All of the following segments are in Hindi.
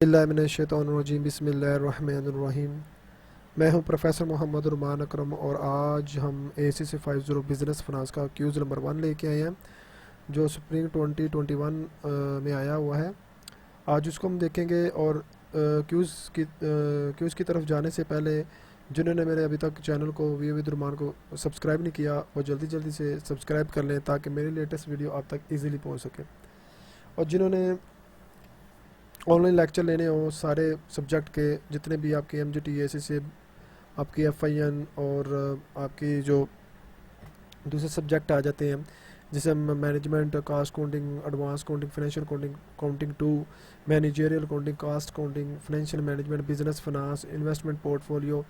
बिस्मिल्लाहिर्रहमानिर्रहीम बिस्मिल्लाहिर्रहमानिर्रहीम। मैं हूं प्रोफेसर मोहम्मद रुमान अकरम और आज हम ACC501 बिज़नेस फिनांस का क्यूज़ नंबर 1 लेके आए हैं जो स्प्रिंग 2021 में आया हुआ है। आज उसको हम देखेंगे और क्यूज़ की तरफ जाने से पहले जिन्होंने मेरे अभी तक चैनल को विद रुमान को सब्सक्राइब नहीं किया वो जल्दी जल्दी से सब्सक्राइब कर लें ताकि मेरी लेटेस्ट वीडियो आप तक ईज़िली पहुँच सके। और जिन्होंने ऑनलाइन लेक्चर लेने हो सारे सब्जेक्ट के जितने भी आपके MGTAC से आपकी FIN और आपकी जो दूसरे सब्जेक्ट आ जाते हैं जैसे management cost counting advance counting financial counting counting 2 managerial counting cost counting financial management business finance investment portfolio,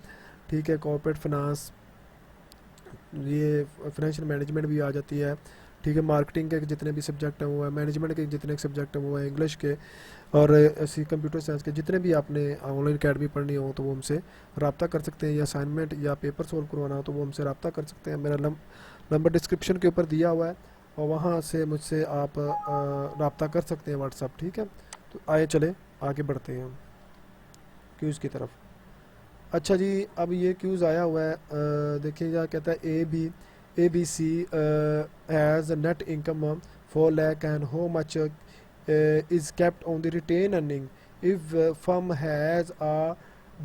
ठीक है, कॉर्पोरेट फाइनेंस, ये फाइनेंशियल मैनेजमेंट भी आ जाती है, ठीक है, मार्केटिंग के जितने भी सब्जेक्ट हैं वो है, मैनेजमेंट के जितने सब्जेक्ट हैं वो है, इंग्लिश के और ऐसी कंप्यूटर साइंस के जितने भी आपने ऑनलाइन अकेडमी पढ़नी हो तो वो हमसे रब्ता कर सकते हैं, या असाइनमेंट या पेपर सोल्व करवाना हो तो वो हमसे रब्ता कर सकते हैं। मेरा नंबर डिस्क्रिप्शन के ऊपर दिया हुआ है और वहाँ से मुझसे आप रब्ता कर सकते हैं व्हाट्सअप, ठीक है। तो आए चले आगे बढ़ते हैं क्यूज़ की तरफ। अच्छा जी, अब ये क्यूज़ आया हुआ है, देखिएगा, कहता है ABC has net income 4 lakh and how much is kept on the retained earning if firm has a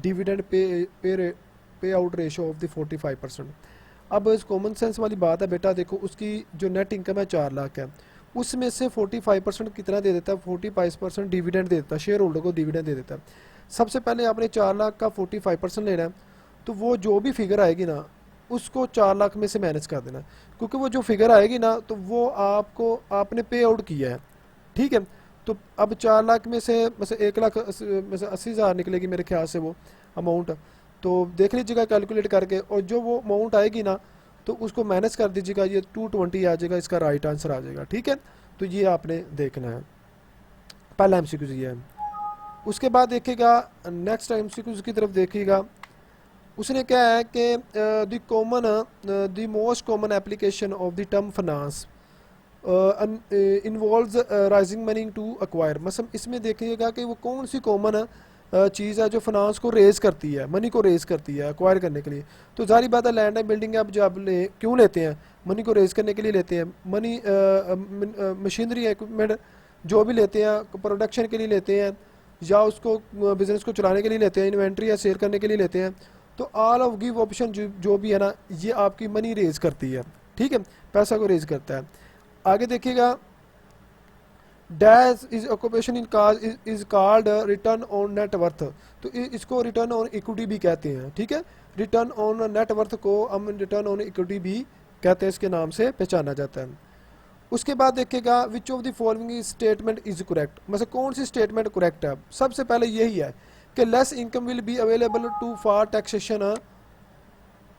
dividend payout ratio of the 45%। अब इस कॉमन सेंस वाली बात है बेटा, देखो उसकी जो नेट इनकम है 4 लाख है, उसमें से 45% कितना दे देता है, 45% डिविडेंड दे देता है, शेयर होल्डर को डिविडेंड दे देता है। सबसे पहले आपने 4 लाख का 45% लेना है, तो वो जो भी फिगर आएगी ना उसको 4 लाख में से मैनेज कर देना, क्योंकि वो जो फिगर आएगी ना तो वो आपने पे आउट किया है, ठीक है। तो अब 4 लाख में से 1 लाख में से 80,000 निकलेगी मेरे ख्याल से वो अमाउंट, तो देख लीजिएगा कैलकुलेट करके, और जो वो अमाउंट आएगी ना तो उसको मैनेज कर दीजिएगा, ये 220 आ जाएगा, इसका राइट आंसर आ जाएगा, ठीक है। तो ये आपने देखना है, पहला MCQ ये है। उसके बाद देखिएगा नेक्स्ट MCQ की तरफ देखिएगा, उसने क्या है कि the most common application of the term finance involves raising money to acquire. मतलब इसमें देखिएगा कि वो कौन सी कॉमन चीज़ है जो फाइनेंस को रेज करती है, मनी को रेज करती है एक्वायर करने के लिए। तो जारी बात है लैंड एंड बिल्डिंग आप जब क्यों लेते हैं, मनी को रेज करने के लिए लेते हैं। मनी मशीनरी इक्विपमेंट जो भी लेते हैं प्रोडक्शन के लिए लेते हैं, या उसको बिजनेस को चलाने के लिए लेते हैं, इन्वेंट्री या सेल करने के लिए लेते हैं। तो ऑल ऑफ गिव ऑप्शन जो भी है ना ये आपकी मनी रेज करती है, ठीक है, पैसा को रेज करता है। आगे देखिएगा dash is occupation in cause is called return on net worth. तो इसको रिटर्न ऑन इक्विटी भी कहते हैं, ठीक है। रिटर्न ऑन नेट वर्थ को हम रिटर्न ऑन इक्विटी भी कहते हैं, इसके नाम से पहचाना जाता है। उसके बाद देखिएगा which of the following statement is correct, मतलब कौन सी स्टेटमेंट करेक्ट है। सबसे पहले यही है कि less income will be available to for taxation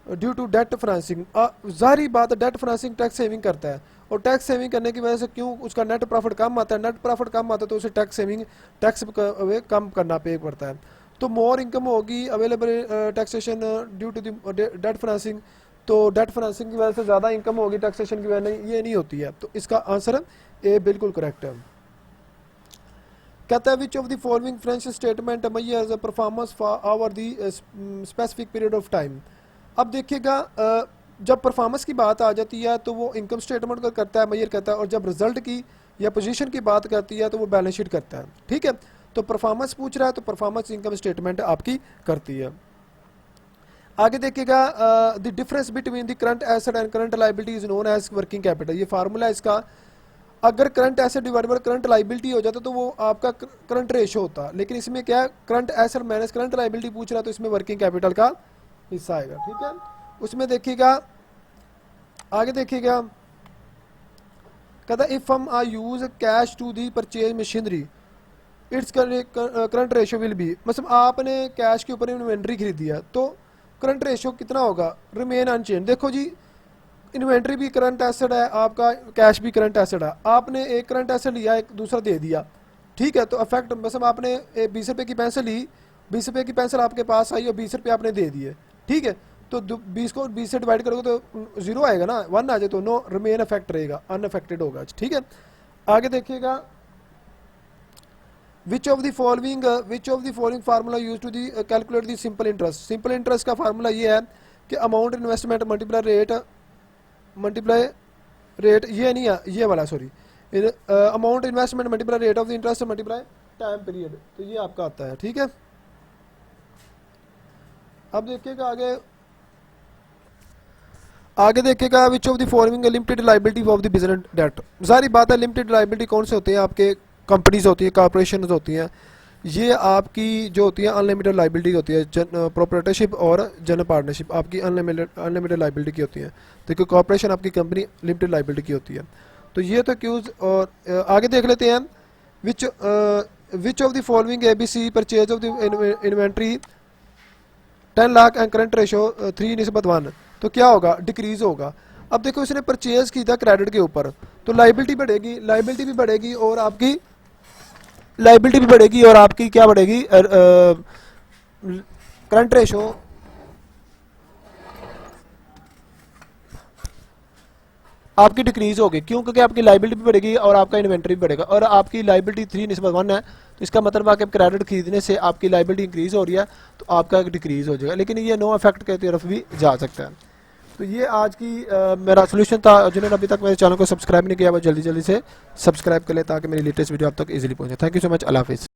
due to debt financing. जारी बात है डेट फाइनेंसिंग टैक्स सेविंग करता है, और टैक्स सेविंग करने की वजह से क्यों उसका नेट प्रॉफिट कम आता है, नेट प्रॉफिट कम आता है तो उसे टैक्स कम करना पे पड़ता है। तो मोर इनकम होगी available taxation due to debt financing, तो डेट फाइनेंसिंग की वजह से ज़्यादा इनकम होगी, टैक्सेशन की वजह ये नहीं होती है। तो इसका आंसर ए बिल्कुल करेक्ट है। कहता है विच of the following financial statement measures performance for over the specific period of time. अब देखिएगा जब परफॉर्मेंस की बात आ जाती है तो वो इनकम स्टेटमेंट को करता है, मेजर करता है, और जब रिजल्ट की या पोजीशन की बात करती है तो वो बैलेंस शीट करता है, ठीक है। तो परफॉर्मेंस पूछ रहा है तो परफॉर्मेंस इनकम स्टेटमेंट आपकी करती है। आगे देखिएगा the difference between the current asset and current liability is known as working capital. ये फार्मूला इसका, अगर current asset divide by current liability हो जाता तो वो आपका करंट रेशो होता, लेकिन इसमें क्या है current asset minus current liability पूछ रहा है तो इसमें वर्किंग कैपिटल का हिस्सा आएगा, ठीक है। उसमें देखिएगा आगे देखिएगा कहता है इफ हम are use cash to the purchase machinery it's current ratio will be. मतलब आपने कैश के ऊपर इन्वेंट्री खरीदी है तो करंट रेशो कितना होगा, रिमेन अनचेंज। देखो जी इन्वेंट्री भी करंट एसेट है, आपका कैश भी करंट एसेट है, आपने एक करंट एसेट लिया एक दूसरा दे दिया, ठीक है। तो अफेक्ट मतलब आपने 20 रुपये की पेंसिल ली, 20 रुपये की पेंसिल आपके पास आई और 20 रुपये आपने दे दिए, ठीक है। तो 20 को 20 से डिवाइड करोगे तो 0 आएगा ना, 1 आ जाए तो नो रिमेन अफेक्ट रहेगा, अनअफेक्टेड होगा, ठीक है। आगे देखिएगा which of the following formula use to the calculate the simple interest. Simple interest का फार्मूला ये है कि अमाउंट इन्वेस्टमेंट मल्टीप्लाई रेट, ये नहीं है, ये वाला sorry, amount investment multiply rate of the interest multiply time period, तो ये आपका आता है। ठीक है, अब देखिएगा आगे देखिएगा which of the following limited liability of the business debt. सारी बात है, लिमिटेड लाइबिलिटी कौन से होते हैं, आपके कंपनीज होती है, कॉर्पोरेशन होती हैं, ये आपकी जो होती है अनलिमिटेड लाइबिलिटी होती है, प्रोप्राइटरशिप और जनरल पार्टनरशिप आपकी अनलिमिटेड लाइबिलिटी की होती है। देखो कॉर्पोरेशन आपकी कंपनी लिमिटेड लाइबिलिटी की होती है। तो ये तो क्यूज, और आगे देख लेते हैं विच of the following ABC purchase of the inventory 10 lakh and current ratio 3:1, तो क्या होगा, डिक्रीज होगा। अब देखो इसने परचेज की था क्रेडिट के ऊपर, तो लाइबिलिटी भी बढ़ेगी और आपकी क्या बढ़ेगी, करंट रेशो आपकी डिक्रीज होगी। क्यों? क्योंकि आपकी लाइबिलिटी भी बढ़ेगी और आपका इन्वेंटरी भी बढ़ेगा, और आपकी लाइबिलिटी 3:1 है, तो इसका मतलब है कि क्रेडिट खरीदने से आपकी लाइबिलिटी इंक्रीज हो रही है, तो आपका डिक्रीज हो जाएगा, लेकिन ये नो इफेक्ट की तरफ भी जा सकता है। तो ये आज की मेरा सोल्यूशन था। जिन्होंने अभी तक मेरे चैनल को सब्सक्राइब नहीं किया वो जल्दी से सब्सक्राइब कर ले ताकि मेरी लेटेस्ट वीडियो आप तक इजीली पहुंचे। थैंक यू सो मच, अल्लाह हाफिज़।